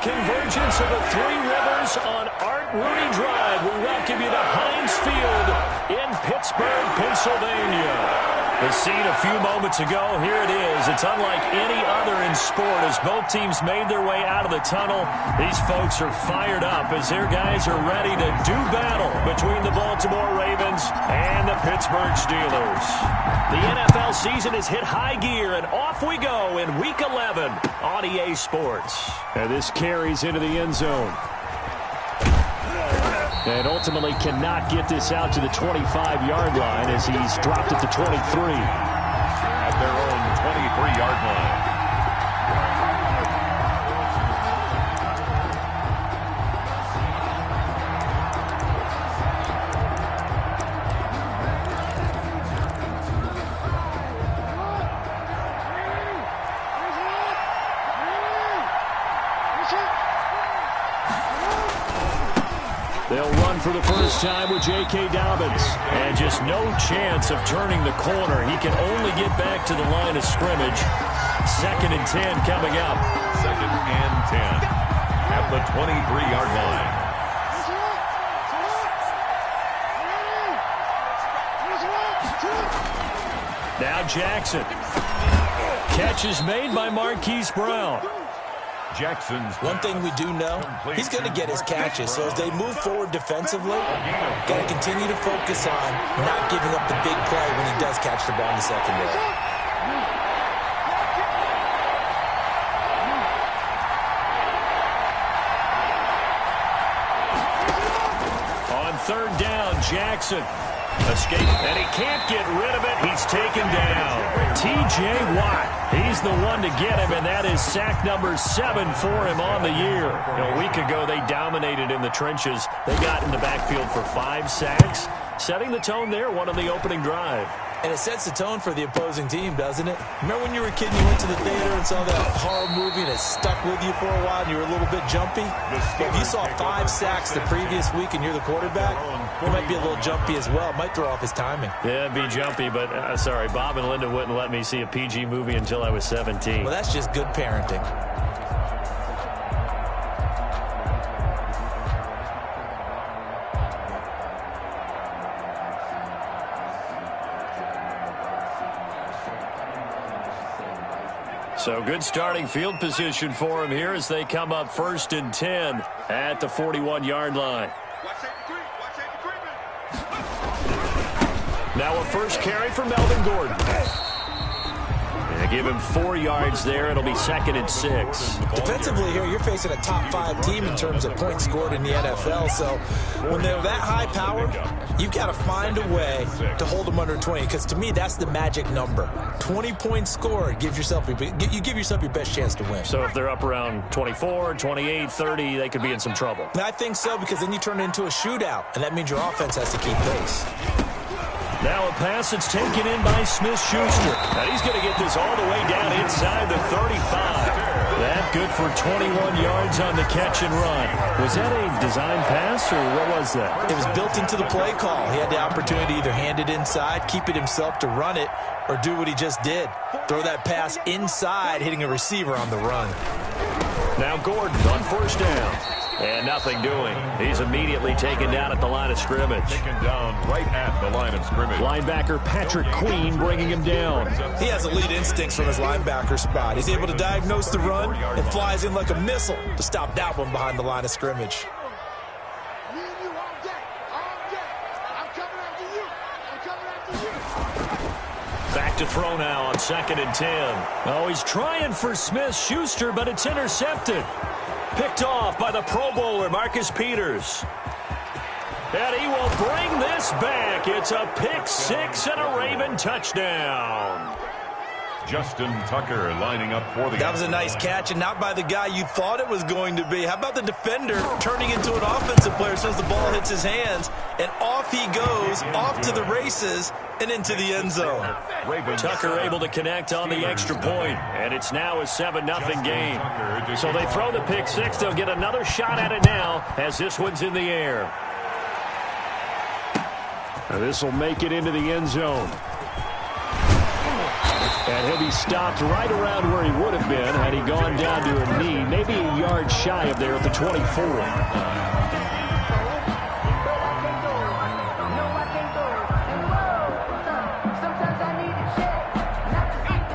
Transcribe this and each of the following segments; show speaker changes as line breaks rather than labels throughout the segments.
convergence of the Three Rivers on Art Rooney Drive. We welcome you to Heinz Field in Pittsburgh, Pennsylvania. The scene a few moments ago, here it is. It's unlike any other in sport as both teams made their way out of the tunnel. These folks are fired up as their guys are ready to do battle between the Baltimore Ravens and the Pittsburgh Steelers. The NFL season has hit high gear, and off we go in Week 11 on EA Sports. And this carries into the end zone. And ultimately cannot get this out to the 25-yard line as he's dropped at the 23.
At their own 23-yard line.
They'll run for the first time with J.K. Dobbins. And just no chance of turning the corner. He can only get back to the line of scrimmage. 2nd and 10 coming up.
2nd and 10 at the 23-yard line.
Now Jackson. Catch is made by Marquise Brown.
Jackson's
one thing we do know, he's going to get his catches. So as they move forward defensively, got to continue to focus on not giving up the big play when he does catch the ball in the secondary.
On 3rd down, Jackson. Escape, and he can't get rid of it. He's taken down. T.J. Watt. He's the one to get him, and that is sack number 7 for him on the year. A week ago, they dominated in the trenches. They got in the backfield for 5 sacks, setting the tone there, one on the opening drive.
And it sets the tone for the opposing team, doesn't it? Remember when you were a kid and you went to the theater and saw that horror movie and it stuck with you for a while and you were a little bit jumpy? Well, if you saw 5 sacks the previous week and you're the quarterback, you might be a little jumpy as well. It might throw off his timing.
Yeah, it'd be jumpy, but sorry, Bob and Linda wouldn't let me see a PG movie until I was 17.
Well, that's just good parenting.
So good starting field position for him here as they come up 1st and 10 at the 41-yard line. Now a first carry for Melvin Gordon. They give him 4 yards there. It'll be 2nd and 6.
Defensively here, you're facing a top 5 team in terms of points scored in the NFL. So when they're that high powered, you've got to find a way to hold them under 20. Because to me, that's the magic number. 20 points scored, you give yourself your best chance to win.
So if they're up around 24, 28, 30, they could be in some trouble.
I think so, because then you turn it into a shootout, and that means your offense has to keep pace.
Now a pass that's taken in by Smith-Schuster. And he's going to get this all the way down inside the 35. That good for 21 yards on the catch and run. Was that a design pass, or what was that?
It was built into the play call. He had the opportunity to either hand it inside, keep it himself to run it, or do what he just did. Throw that pass inside, hitting a receiver on the run.
Now Gordon on 1st down. And nothing doing. He's immediately taken down at the line of scrimmage.
Taken down right at the line of scrimmage.
Linebacker Patrick Queen bringing him down.
He has elite instincts from his linebacker spot. He's able to diagnose the run and flies in like a missile to stop that one behind the line of scrimmage.
Back to throw now on 2nd and 10. Oh, he's trying for Smith-Schuster, but it's intercepted. Picked off by the Pro Bowler, Marcus Peters. And he will bring this back. It's a pick 6 and a Raven touchdown.
Justin Tucker lining up for the...
That was a nice catch, and not by the guy you thought it was going to be. How about the defender turning into an offensive player as soon as the ball hits his hands, and off he goes, off to the races, and into the end zone.
Tucker able to connect on the extra point, and it's now a 7-0 game. So they throw the pick 6. They'll get another shot at it now as this one's in the air. This will make it into the end zone. And he'll be stopped right around where he would have been had he gone down to a knee, maybe a yard shy of there at the 24.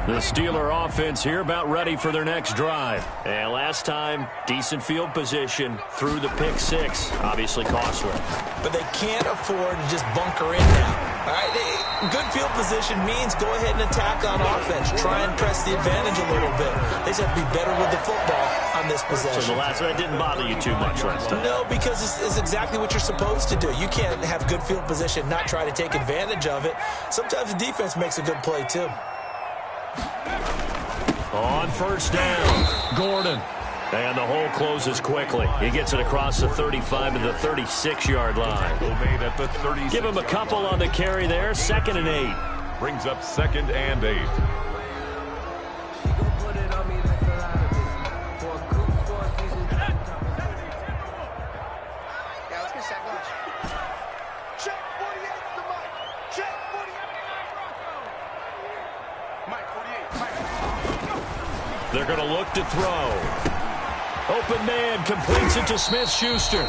The Steeler offense here about ready for their next drive. And last time, decent field position through the pick six. Obviously costly.
But they can't afford to just bunker in now. All right, good field position means go ahead and attack on offense. Try and press the advantage a little bit. They just have to be better with the football on this possession.
So the last one didn't bother you too much last time?
No, because it's exactly what you're supposed to do. You can't have good field position, not try to take advantage of it. Sometimes the defense makes a good play, too.
On first down, Gordon. And the hole closes quickly. He gets it across the 35 to the 36-yard line. Give him a couple on the carry there. 2nd and 8.
Brings up 2nd and 8.
They're going to look to throw. Open man completes it to Smith-Schuster.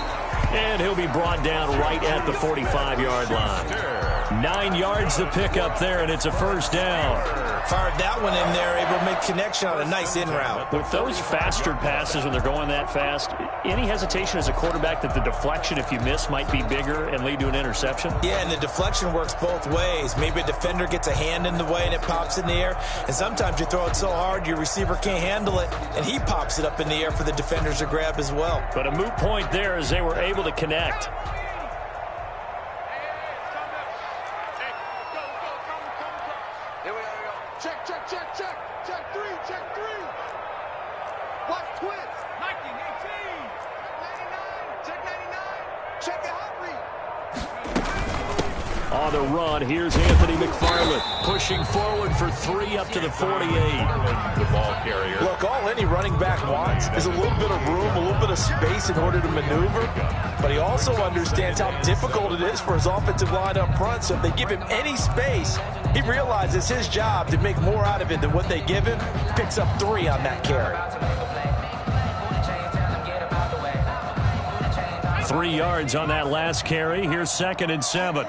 And he'll be brought down right at the 45-yard line. 9 yards to pick up there, and it's a first down.
Fired that one in there, able to make connection on a nice in route.
With those faster passes when they're going that fast, any hesitation as a quarterback that the deflection, if you miss, might be bigger and lead to an interception?
Yeah, and the deflection works both ways. Maybe a defender gets a hand in the way and it pops in the air. And sometimes you throw it so hard your receiver can't handle it, and he pops it up in the air for the defenders to grab as well.
But a moot point there as they were able to connect. On the run, here's Anthony McFarland pushing forward for 3 up to the 48.
The ball carrier.
Look, all any running back wants is a little bit of room, a little bit of space in order to maneuver. But he also understands how difficult it is for his offensive line up front. So if they give him any space, he realizes his job to make more out of it than what they give him. Picks up 3 on that carry.
3 yards on that last carry. Here's 2nd and 7.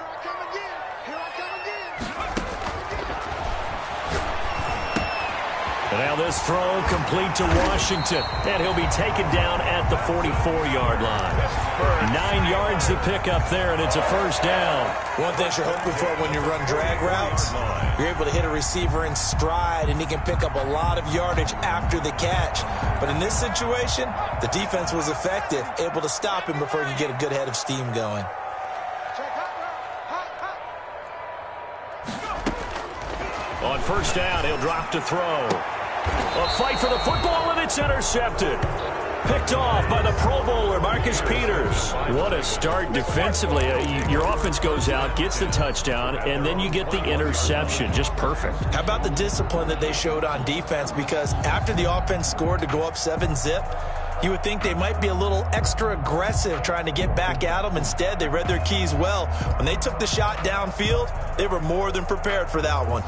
And now this throw complete to Washington. And he'll be taken down at the 44-yard line. 9 yards to pick up there, and it's a first down.
One thing you're hoping for when you run drag routes, you're able to hit a receiver in stride, and he can pick up a lot of yardage after the catch. But in this situation, the defense was effective, able to stop him before he could get a good head of steam going.
On first down, he'll drop to throw. A fight for the football, and it's intercepted. Picked off by the Pro Bowler, Marcus Peters. What a start defensively. Your offense goes out, gets the touchdown, and then you get the interception. Just perfect.
How about the discipline that they showed on defense? Because after the offense scored to go up 7-zip, you would think they might be a little extra aggressive trying to get back at them. Instead, they read their keys well. When they took the shot downfield, they were more than prepared for that one.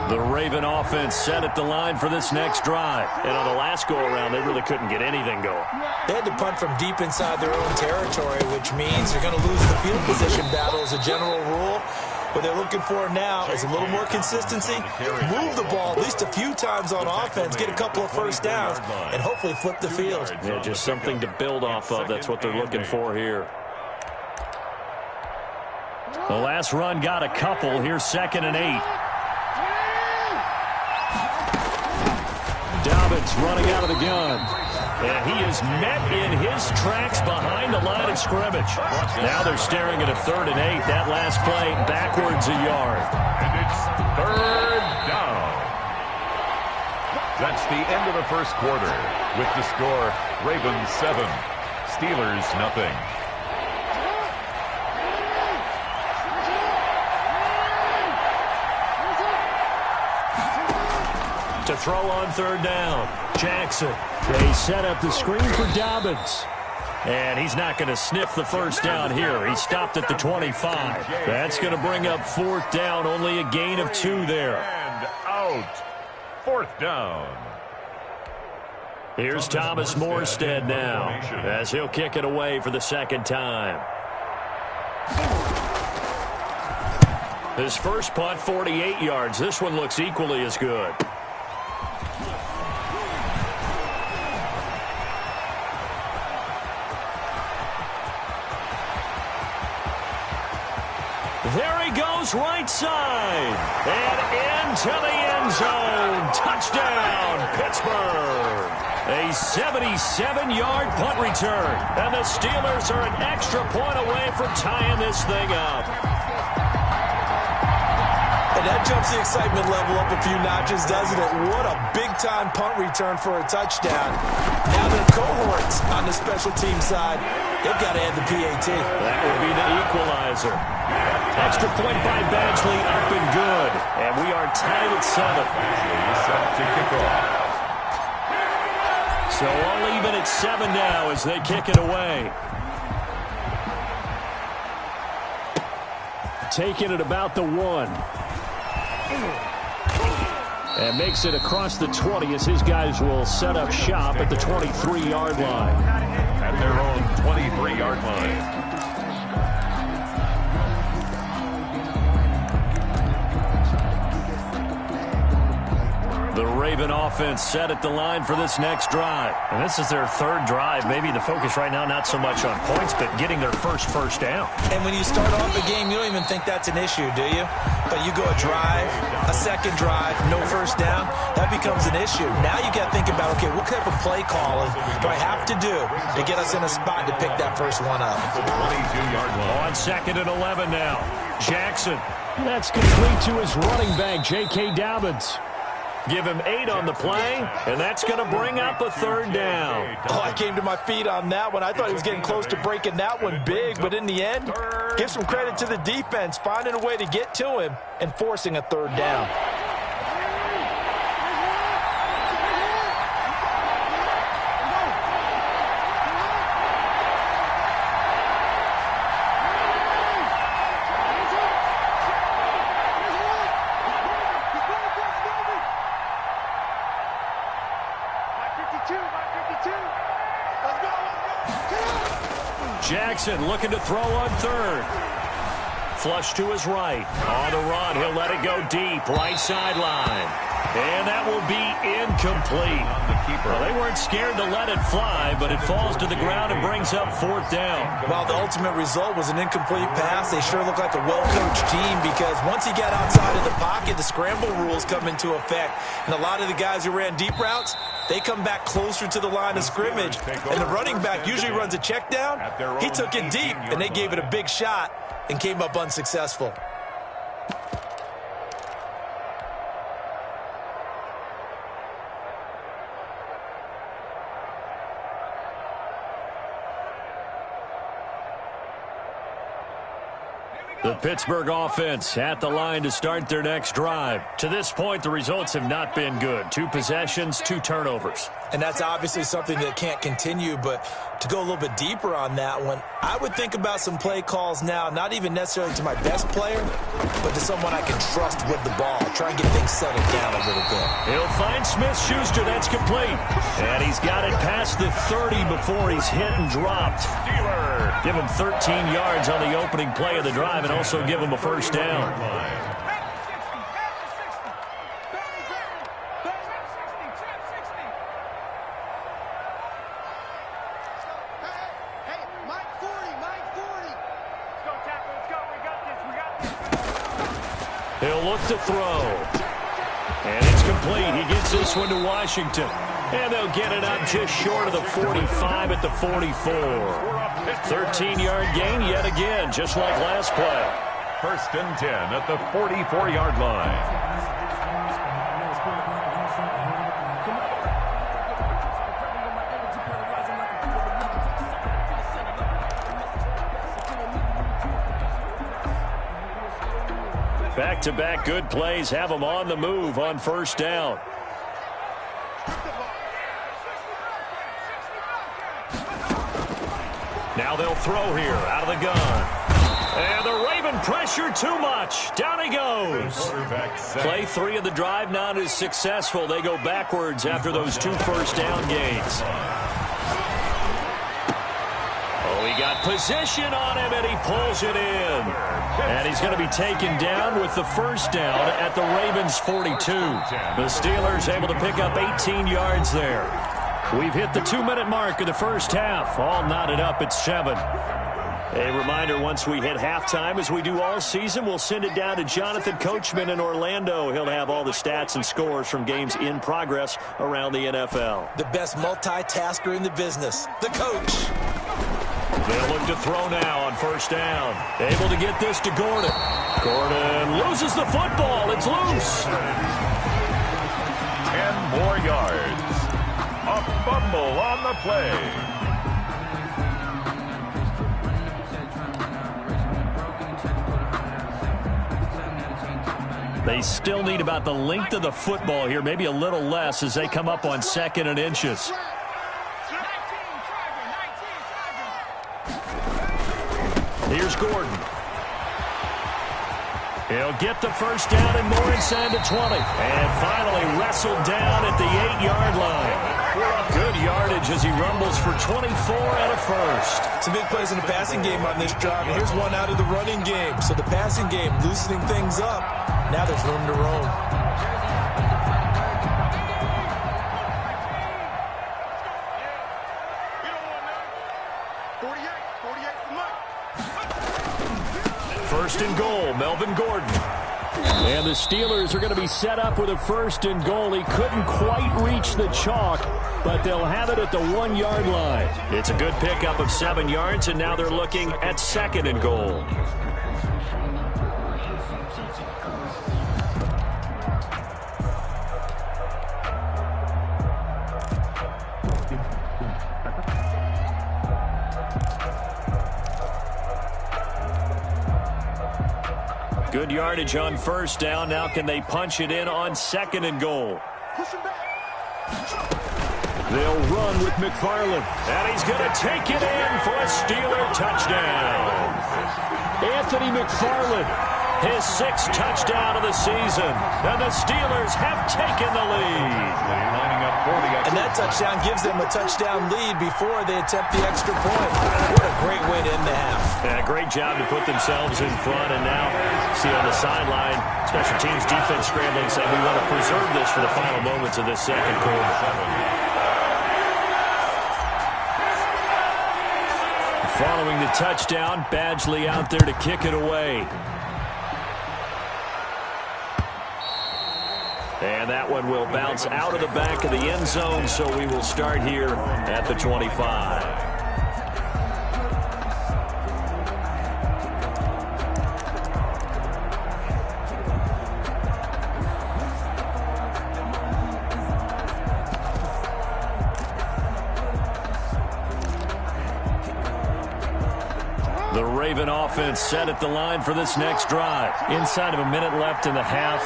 The Raven offense set at the line for this next drive. And on the last go-around, they really couldn't get anything going.
They had to punt from deep inside their own territory, which means they're going to lose the field position battle as a general rule. What they're looking for now is a little more consistency, move the ball at least a few times on offense, get a couple of first downs, and hopefully flip the field.
Yeah, just something to build off of. That's what they're looking for here. The last run got a couple. Here's 2nd and 8. Dobbins running out of the gun. And he is met in his tracks behind the line of scrimmage. Now they're staring at a 3rd and 8. That last play backwards a yard.
And it's 3rd down. That's the end of the first quarter. With the score, Ravens 7, Steelers nothing.
To throw on third down. Jackson. They set up the screen for Dobbins. And he's not going to sniff the first down here. He stopped at the 25. That's going to bring up fourth down. Only a gain of 2 there.
And out. Fourth down.
Here's Thomas Morstead now as he'll kick it away for the second time. His first punt, 48 yards. This one looks equally as good. There he goes, right side. And into the end zone. Touchdown, Pittsburgh. A 77-yard punt return. And the Steelers are an extra point away from tying this thing up.
And that jumps the excitement level up a few notches, doesn't it? What a big-time punt return for a touchdown. Now their cohorts on the special team side, they've got to add the PAT.
That would be the equalizer. Extra point by Badgley, up and good. And we are tied at 7.
Set to kick off.
So all even at 7 now as they kick it away. Taking it about the 1. And makes it across the 20 as his guys will set up shop at the 23-yard line.
At their own 23-yard line.
The Raven offense set at the line for this next drive.
And this is their third drive. Maybe the focus right now not so much on points, but getting their first down.
And when you start off the game, you don't even think that's an issue, do you? But you go a drive, a second drive, no first down, that becomes an issue. Now you got to think about, okay, what type of play calling do I have to do to get us in a spot to pick that first one up?
22-yard line.
On 2nd and 11 now. Jackson. That's complete to his running back, J.K. Dobbins. Give him 8 on the play, and that's going to bring up a third down.
Oh, I came to my feet on that one. I thought he was getting close to breaking that one big, but in the end, give some credit to the defense, finding a way to get to him and forcing a third down.
Jackson looking to throw on third. Flush to his right. On the run, he'll let it go deep. Right sideline. And that will be incomplete. Well, they weren't scared to let it fly, but it falls to the ground and brings up fourth down.
Well, the ultimate result was an incomplete pass. They sure look like a well-coached team because once he got outside of the pocket, the scramble rules come into effect. And a lot of the guys who ran deep routes, they come back closer to the line of scrimmage. And the running back usually runs a check down. He took it deep, and they gave it a big shot and came up unsuccessful.
The Pittsburgh offense at the line to start their next drive. To this point, the results have not been good. 2 possessions, 2 turnovers.
And that's obviously something that can't continue, but to go a little bit deeper on that one, I would think about some play calls now, not even necessarily to my best player, but to someone I can trust with the ball. Try and get things settled down a little bit.
He'll find Smith-Schuster. That's complete. And he's got it past the 30 before he's hit and dropped. Give him 13 yards on the opening play of the drive and also give him a first down. He'll look to throw. And it's complete. He gets this one to Washington. And they'll get it up just short of the 45 at the 44. 13-yard gain yet again, just like last play.
1st and 10 at the 44-yard line.
Back-to-back good plays have them on the move on first down. Now they'll throw here out of the gun. And the Raven pressure too much. Down he goes. Play 3 of the drive not as successful. They go backwards after those 2 first down gains. Oh, he got position on him, and he pulls it in. And he's going to be taken down with the first down at the Ravens' 42. The Steelers able to pick up 18 yards there. We've hit the 2-minute mark of the first half. All knotted up at 7. A reminder, once we hit halftime, as we do all season, we'll send it down to Jonathan Coachman in Orlando. He'll have all the stats and scores from games in progress around the NFL.
The best multitasker in the business, the coach.
They'll look to throw now on first down. Able to get this to Gordon. Gordon loses the football. It's loose.
10 more yards. A fumble on the play.
They still need about the length of the football here, maybe a little less as they come up on 2nd and inches. Here's Gordon. He'll get the first down and more inside the 20. And finally wrestled down at the 8-yard line. Good yardage as he rumbles for 24 and a first.
Some big plays in the passing game on this drive. And here's one out of the running game. So the passing game loosening things up. Now there's room to roam.
First and goal, Melvin Gordon. And the Steelers are going to be set up with a first and goal. He couldn't quite reach the chalk, but they'll have it at the 1-yard line. It's a good pickup of 7 yards, and now they're looking at 2nd and goal. Good yardage on first down. Now can they punch it in on 2nd and goal? They'll run with McFarland. And he's going to take it in for a Steeler touchdown. Anthony McFarland, his 6th touchdown of the season. And the Steelers have taken the lead.
And that touchdown gives them a touchdown lead before they attempt the extra point. What a great way to end the half.
Yeah, great job to put themselves in front. And now, see on the sideline, special teams defense scrambling, saying we want to preserve this for the final moments of this second quarter. Following the touchdown, Badgley out there to kick it away. And that one will bounce out of the back of the end zone, so we will start here at the 25. The Raven offense set at the line for this next drive. Inside of a minute left in the half,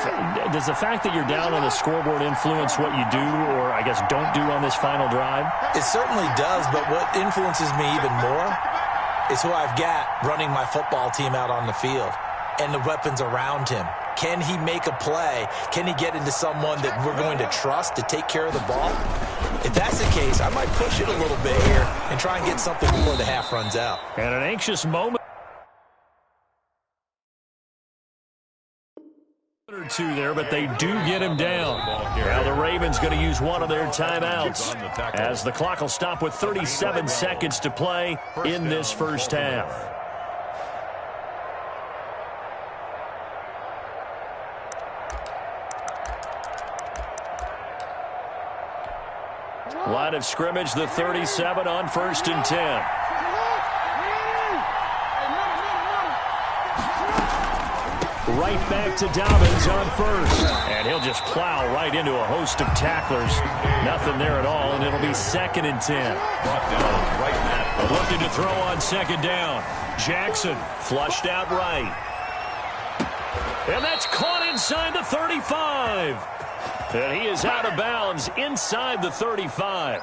does the fact that you're down on the scoreboard influence what you do or, I guess, don't do on this final drive?
It certainly does, but what influences me even more is who I've got running my football team out on the field and the weapons around him. Can he make a play? Can he get into someone that we're going to trust to take care of the ball? If that's the case, I might push it a little bit here and try and get something before the half runs out.
And an anxious moment or two there, but they do get him down. Now the Ravens going to use one of their timeouts as the clock will stop with 37 seconds to play in this first half. Line of scrimmage, the 37 on 1st and 10. Right back to Dobbins on 1st. And he'll just plow right into a host of tacklers. Nothing there at all, and it'll be 2nd and 10. Looking to throw on 2nd down. Jackson flushed out right. And that's caught inside the 35. And he is out of bounds inside the 35.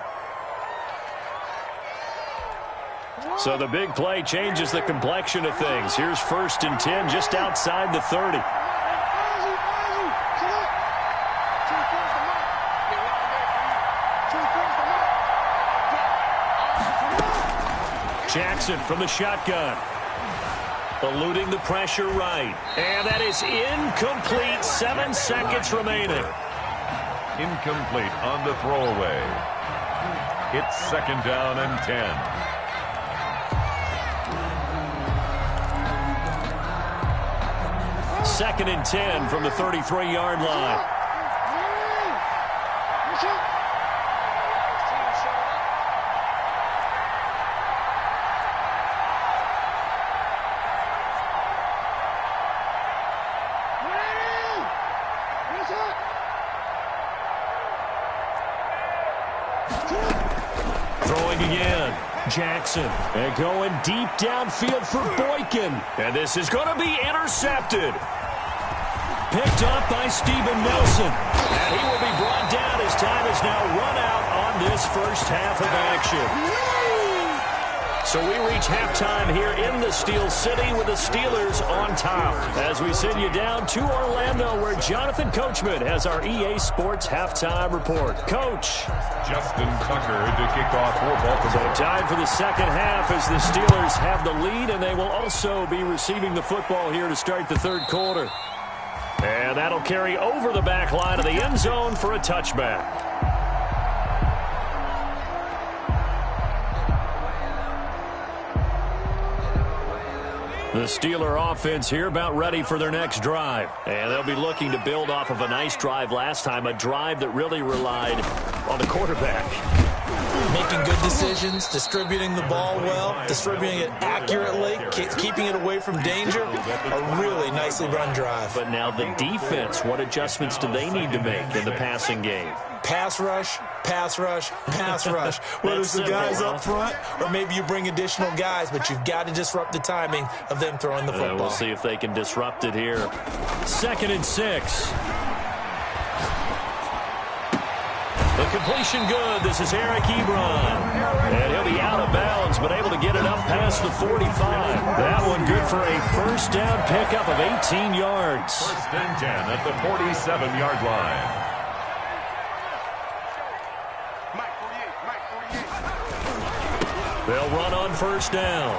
So the big play changes the complexion of things. Here's 1st and 10 just outside the 30. Jackson from the shotgun. Eluding the pressure right. And that is incomplete. 7 seconds remaining.
Incomplete on the throwaway. It's 2nd down and 10.
Second and 10 from the 33-yard line. Throwing again. Jackson. And going deep downfield for Boykin. And this is going to be intercepted. Picked up by Steven Nelson. And he will be brought down as time is now run out on this first half of action. So we reach halftime here in the Steel City with the Steelers on top. As we send you down to Orlando where Jonathan Coachman has our EA Sports halftime report. Coach.
Justin Tucker to kick off for Baltimore.
So time for the second half as the Steelers have the lead, and they will also be receiving the football here to start the third quarter. And that'll carry over the back line of the end zone for a touchback. The Steeler offense here about ready for their next drive. And they'll be looking to build off of a nice drive last time, a drive that really relied on the quarterback.
Making good decisions, distributing the ball well, distributing it accurately, keeping it away from danger. A really nicely run drive.
But now the defense, what adjustments do they need to make in the passing game?
Pass rush, pass rush, pass rush. Whether it's the guys up front or maybe you bring additional guys, but you've got to disrupt the timing of them throwing the football.
We'll see if they can disrupt it here. 2nd and 6. The completion good. This is Eric Ebron. And he'll be out of bounds, but able to get it up past the 45. That one good for a first down pickup of 18 yards.
1st and 10 at the 47-yard line.
They'll run on first down.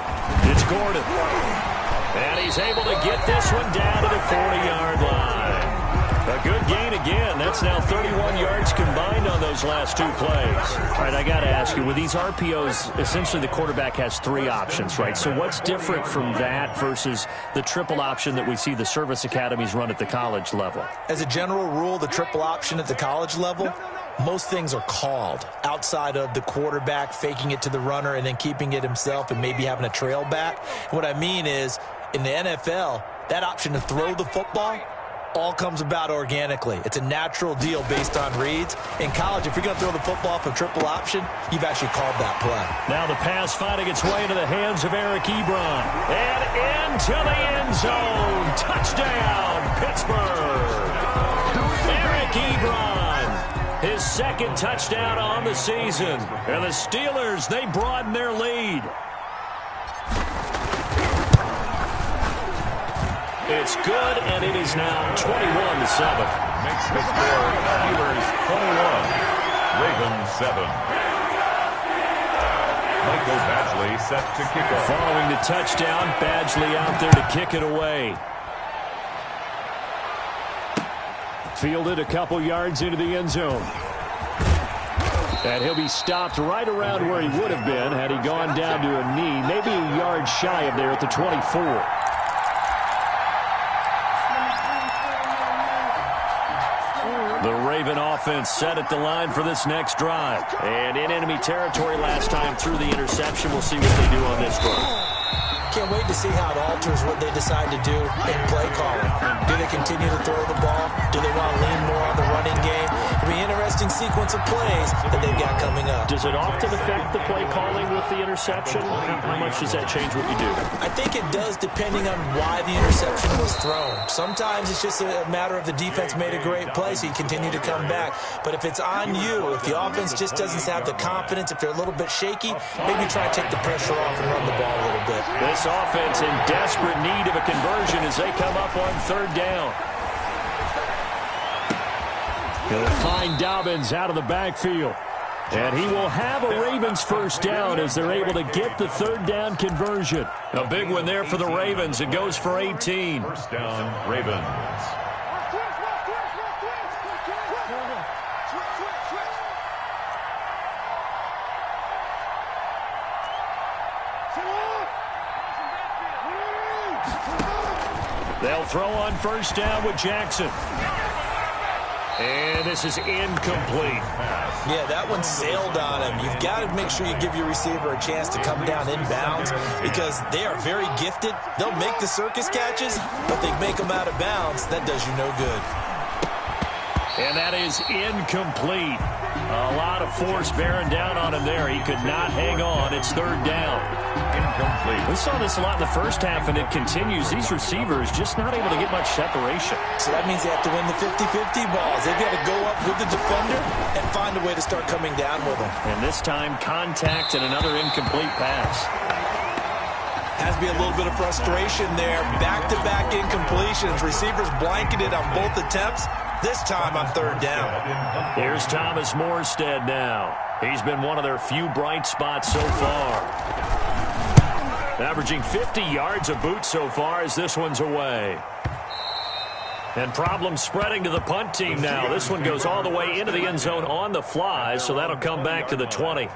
It's Gordon. And he's able to get this one down to the 40-yard line. A good gain again. That's now 31 yards combined on those last 2 plays. All right, I got to ask you, with these RPOs, essentially the quarterback has 3 options, right? So what's different from that versus the triple option that we see the service academies run at the college level?
As a general rule, the triple option at the college level, most things are called outside of the quarterback faking it to the runner and then keeping it himself and maybe having a trail back. What I mean is, in the NFL, that option to throw the football all comes about organically. It's a natural deal based on reads. In college, if you're going to throw the football for triple option, you've actually called that play.
Now the pass finding its way into the hands of Eric Ebron. And into the end zone. Touchdown, Pittsburgh. Eric Ebron, his 2nd touchdown on the season. And the Steelers, they broaden their lead. It's good, and it is now 21-7.
Makes the score Steelers 21, Ravens 7. Michael Badgley set to kick off.
Following the touchdown, Badgley out there to kick it away. Fielded a couple yards into the end zone. And he'll be stopped right around where he would have been had he gone down to a knee, maybe a yard shy of there at the 24. The Raven offense set at the line for this next drive. And in enemy territory last time through the interception. We'll see what they do on this drive.
Can't wait to see how it alters what they decide to do in play calling. Do they continue to throw the ball? Do they want to lean more on the running game? It'll be interesting interesting sequence of plays that they've got coming up.
Does it often affect the play calling with the interception? How much does that change what you do?
I think it does depending on why the interception was thrown. Sometimes it's just a matter of the defense made a great play, so you continue to come back. But if it's on you, if the offense just doesn't have the confidence, if they're a little bit shaky, maybe try and take the pressure off and run the ball a little bit.
This offense in desperate need of a conversion as they come up on third down. He'll find Dobbins out of the backfield. And he will have a Ravens first down as they're able to get the third down conversion. A big one there for the Ravens. It goes for 18.
First down, Ravens.
They'll throw on first down with Jackson. And this is incomplete.
Yeah, that one sailed on him. You've got to make sure you give your receiver a chance to come down inbounds because they are very gifted. They'll make the circus catches, but they make them out of bounds. That does you no good.
And that is incomplete. A lot of force bearing down on him there. He could not hang on. It's third down.
Incomplete.
We saw this a lot in the first half, and it continues. These receivers just not able to get much separation.
So that means they have to win the 50-50 balls. They've got to go up with the defender and find a way to start coming down with them.
And this time, contact and another incomplete pass.
Has to be a little bit of frustration there. Back-to-back incompletions. Receivers blanketed on both attempts. This time on third down.
Here's Thomas Morstead now. He's been one of their few bright spots so far. Averaging 50 yards a boot so far as this one's away. And problems spreading to the punt team now. This one goes all the way into the end zone on the fly, so that'll come back to the 20.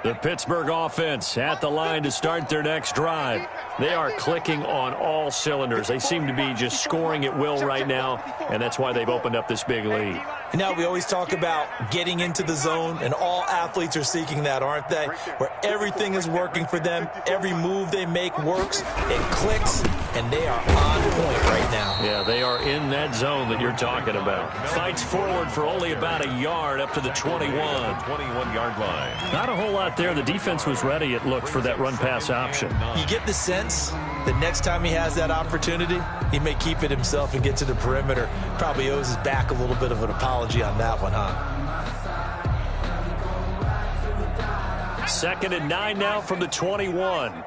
The Pittsburgh offense at the line to start their next drive. They are clicking on all cylinders. They seem to be just scoring at will right now, and that's why they've opened up this big lead.
Now, we always talk about getting into the zone, and all athletes are seeking that, aren't they? Where everything is working for them. Every move they make works. It clicks, and they are on point right now.
Yeah, they are in that zone that you're talking about. Fights forward for only about a yard up to the 21.
21-yard line.
Not a whole lot there. The defense was ready, it looked, for that run-pass option.
You get the sense that next time he has that opportunity, he may keep it himself and get to the perimeter. Probably owes his back a little bit of an apology on that one, huh?
2nd and 9 now from the 21.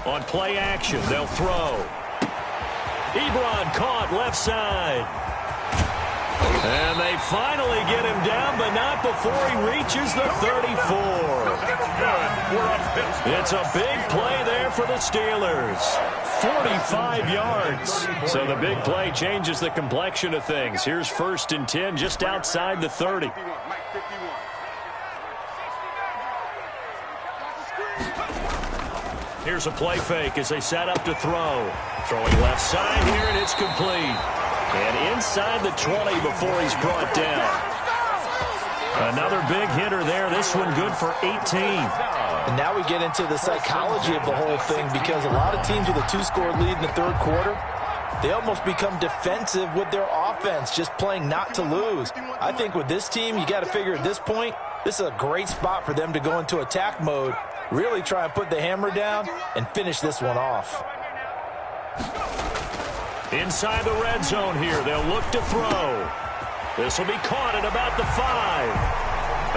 On play action, they'll throw. Ebron caught left side. And they finally get him down, but not before he reaches the 34. It's a big play there for the Steelers. 45 yards. So the big play changes the complexion of things. Here's 1st and 10 just outside the 30. Here's a play fake as they set up to throw. Throwing left side here, and it's complete. And inside the 20 before he's brought down. Another big hitter there. This one good for 18.
And now we get into the psychology of the whole thing because a lot of teams with a 2-score lead in the third quarter, they almost become defensive with their offense, just playing not to lose. I think with this team, you got to figure at this point, this is a great spot for them to go into attack mode, really try and put the hammer down and finish this one off.
Inside the red zone here, they'll look to throw. This will be caught at about the 5.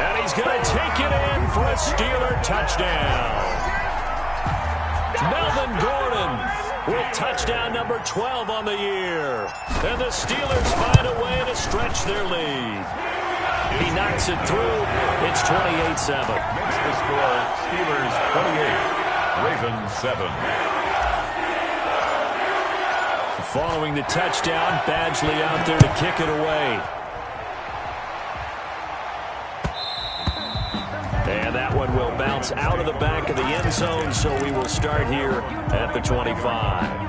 And he's going to take it in for a Steeler touchdown. Melvin Gordon with touchdown number 12 on the year. And the Steelers find a way to stretch their lead. He knocks it through. It's 28-7.
Makes the score Steelers 28, Ravens 7.
Following the touchdown, Badgley out there to kick it away. And that one will bounce out of the back of the end zone, so we will start here at the 25.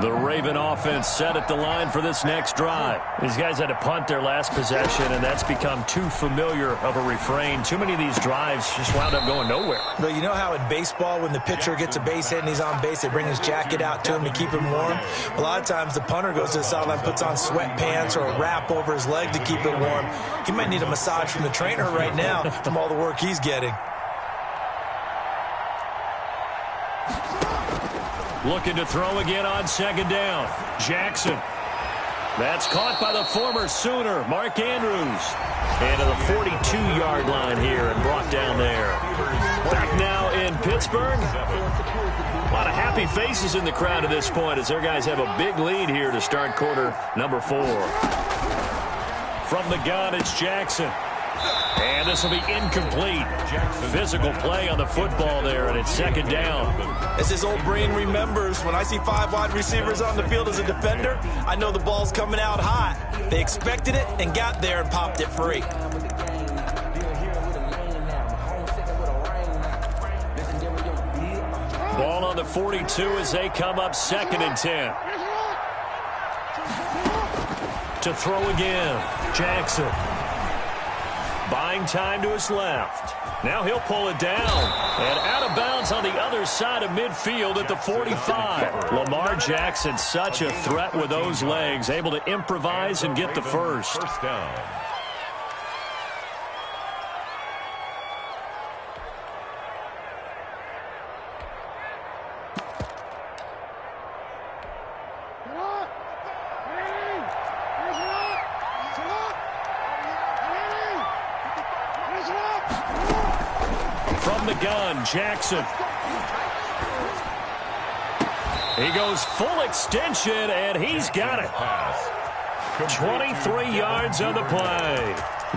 The Raven offense set at the line for this next drive.
These guys had to punt their last possession, and that's become too familiar of a refrain. Too many of these drives just wound up going nowhere.
But you know how in baseball, when the pitcher gets a base hit and he's on base, they bring his jacket out to him to keep him warm? A lot of times the punter goes to the sideline, puts on sweatpants or a wrap over his leg to keep it warm. He might need a massage from the trainer right now from all the work he's getting.
Looking to throw again on second down. Jackson. That's caught by the former Sooner, Mark Andrews. And to the 42-yard line here and brought down there. Back now in Pittsburgh. A lot of happy faces in the crowd at this point as their guys have a big lead here to start quarter number 4. From the gun, it's Jackson. And this will be incomplete. Physical play on the football there, and it's second down.
As his old brain remembers, when I see 5 wide receivers on the field as a defender, I know the ball's coming out hot. They expected it and got there and popped it free.
Ball on the 42 as they come up second and 10. To throw again, Jackson. Buying time to his left. Now he'll pull it down. And out of bounds on the other side of midfield at the 45. Lamar Jackson, such a threat with those legs. Able to improvise and get the first.
First down.
From the gun, Jackson. He goes full extension, and he's got it. 23 yards on the play.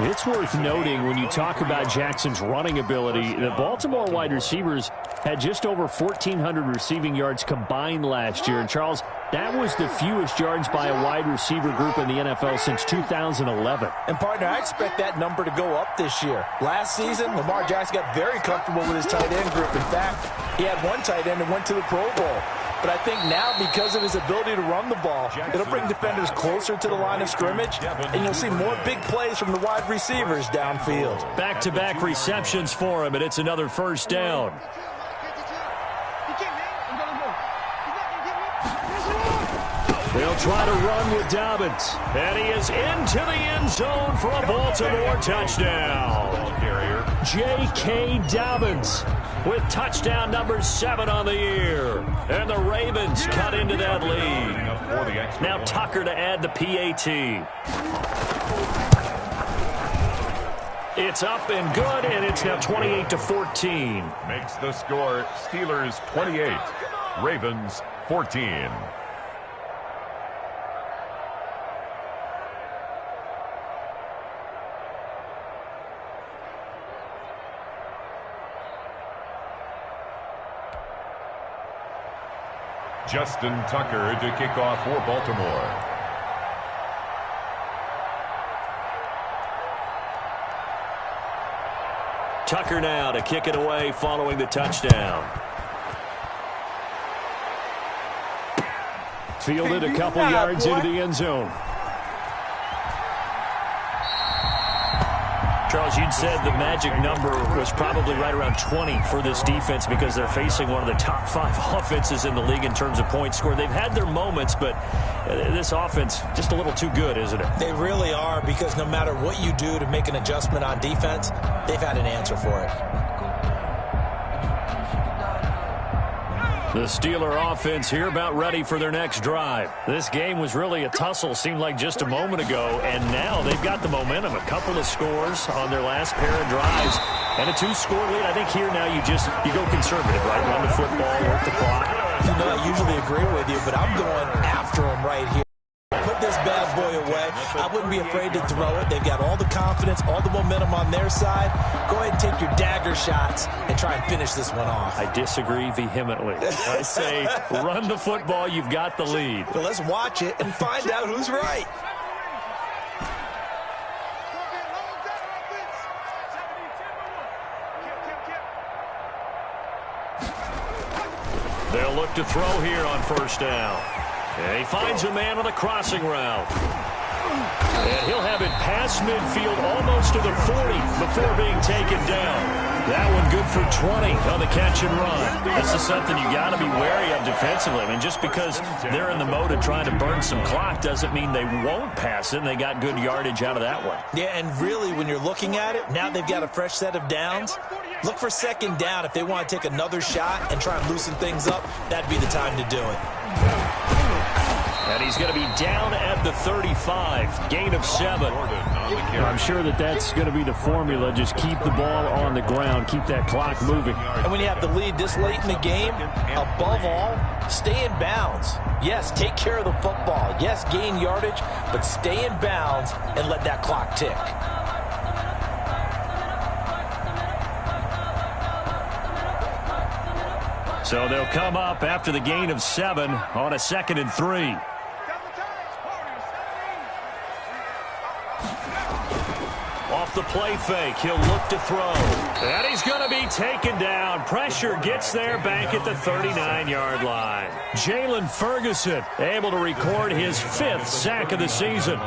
It's worth noting when you talk about Jackson's running ability, the Baltimore wide receivers had just over 1,400 receiving yards combined last year. And, Charles, that was the fewest yards by a wide receiver group in the NFL since 2011.
And, partner, I expect that number to go up this year. Last season, Lamar Jackson got very comfortable with his tight end group. In fact, he had one tight end and went to the Pro Bowl. But I think now, because of his ability to run the ball, it'll bring defenders closer to the line of scrimmage, and you'll see more big plays from the wide receivers downfield.
Back-to-back receptions for him, and it's another first down. They'll try to run with Dobbins. And he is into the end zone for a Baltimore touchdown. J.K. Dobbins with touchdown number 7 on the year. And the Ravens cut into that lead. Now Tucker to add the PAT. It's up and good, and it's now 28-14.
Makes the score Steelers 28, Ravens 14. Justin Tucker to kick off for Baltimore.
Tucker now to kick it away following the touchdown.
Fielded a couple yards into the end zone.
Charles, you'd said the magic number was probably right around 20 for this defense because they're facing one of the top 5 offenses in the league in terms of points scored. They've had their moments, but this offense just a little too good, isn't it?
They really are, because no matter what you do to make an adjustment on defense, they've had an answer for it.
The Steeler offense here about ready for their next drive. This game was really a tussle, seemed like just a moment ago, and now they've got the momentum. A couple of scores on their last pair of drives, and a 2-score lead. I think here now you go conservative, right? Run the football, work the clock.
You know, I usually agree with you, but I'm going after them right here. Put this bad boy away. I wouldn't be afraid to throw it. They've got all the confidence, all the momentum on their side. Go ahead and take your dagger shots and try and finish this one off.
I disagree vehemently. I say run the football. You've got the lead.
Well, let's watch it and find out who's right.
They'll look to throw here on first down. And he finds a man on the crossing route. And he'll have it past midfield almost to the 40 before being taken down. That one good for 20 on the catch and run. This is something you got to be wary of defensively. I mean, just because they're in the mode of trying to burn some clock doesn't mean they won't pass it, and they got good yardage out of that one.
Yeah, and really, when you're looking at it, now they've got a fresh set of downs. Look for second down. If they want to take another shot and try and loosen things up, that'd be the time to do it.
And he's going to be down at the 35, gain of 7.
I'm sure that's going to be the formula. Just keep the ball on the ground, keep that clock moving.
And when you have the lead this late in the game, above all, stay in bounds. Yes, take care of the football. Yes, gain yardage, but stay in bounds and let that clock tick.
So they'll come up after the gain of 7 on a 2nd and 3. Off the play fake, he'll look to throw. And he's going to be taken down. Pressure gets there back at the 39-yard line. Jalen Ferguson able to record his 5th sack of the season.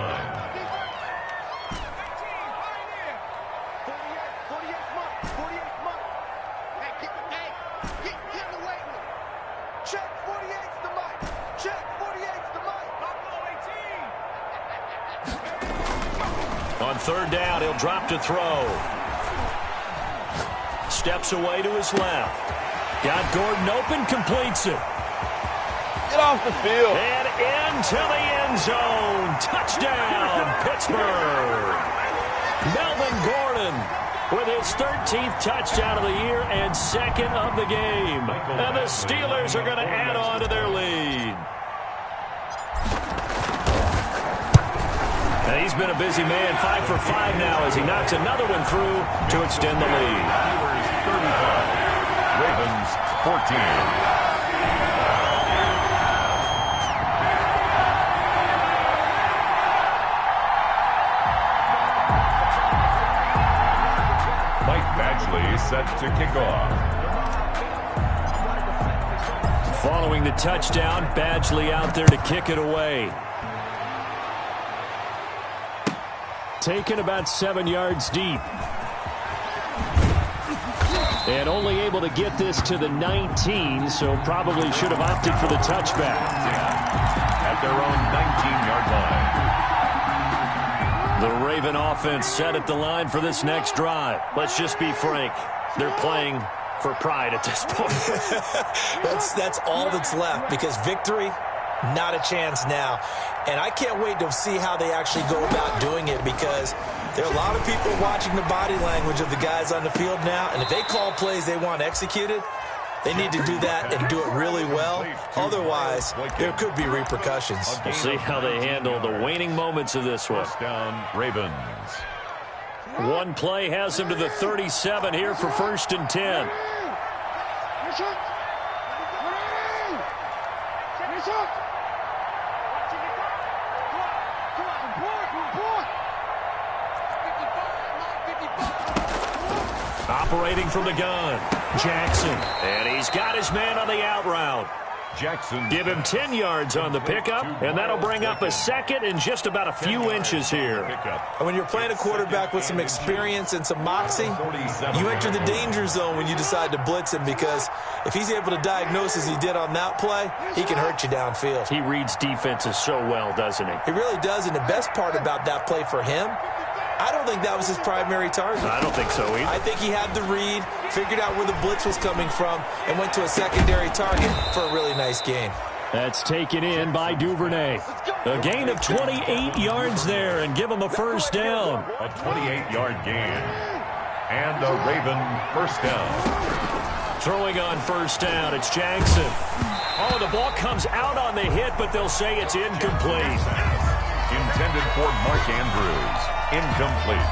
On 3rd down, he'll drop to throw. Steps away to his left. Got Gordon open, completes it.
Get off the field.
And into the end zone. Touchdown, Pittsburgh. Melvin Gordon with his 13th touchdown of the year and 2nd of the game. And the Steelers are going to add on to their lead. And he's been a busy man, 5 for 5 now as he knocks another one through to extend the lead.
Steelers 35, Ravens 14. Mike Badgley set to kick off.
Following the touchdown, Badgley out there to kick it away. Taken about 7 yards deep. And only able to get this to the 19, so probably should have opted for the touchback.
At their own 19-yard line.
The Raven offense set at the line for this next drive. Let's just be frank. They're playing for pride at this point.
That's all that's left, because victory, not a chance now. And I can't wait to see how they actually go about doing it, because there are a lot of people watching the body language of the guys on the field now, and if they call plays they want executed, they need to do that and do it really well. Otherwise, there could be repercussions.
We'll see how they handle the waning moments of this one.
First down, Ravens.
One play has them to the 37 here for 1st and 10. Operating from the gun, Jackson. And he's got his man on the out route.
Jackson.
Give him 10 yards on the pickup, and that'll bring up a 2nd and just about a few inches here.
And when you're playing a quarterback with some experience and some moxie, you enter the danger zone when you decide to blitz him, because if he's able to diagnose as he did on that play, he can hurt you downfield.
He reads defenses so well, doesn't he?
He really does, and the best part about that play for him, I don't think that was his primary target.
I don't think so either.
I think he had the read, figured out where the blitz was coming from, and went to a secondary target for a really nice gain.
That's taken in by Duvernay. A gain of 28 yards there, and give him a 1st down.
A 28-yard gain. And a Raven 1st down.
Throwing on 1st down, it's Jackson. Oh, the ball comes out on the hit, but they'll say it's incomplete.
Intended for Mark Andrews. Incomplete.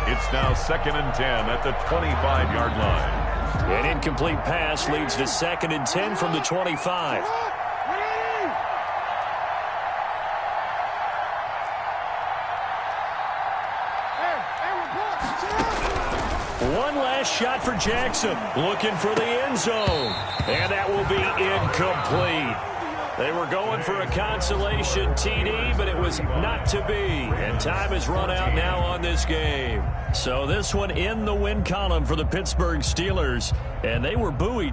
It's now 2nd and 10 at the 25-yard line.
An incomplete pass leads to 2nd and 10 from the 25. One last shot for Jackson, looking for the end zone. And that will be incomplete. They were going for a consolation TD, but it was not to be. And time has run out now on this game. So this one in the win column for the Pittsburgh Steelers. And they were buoyed.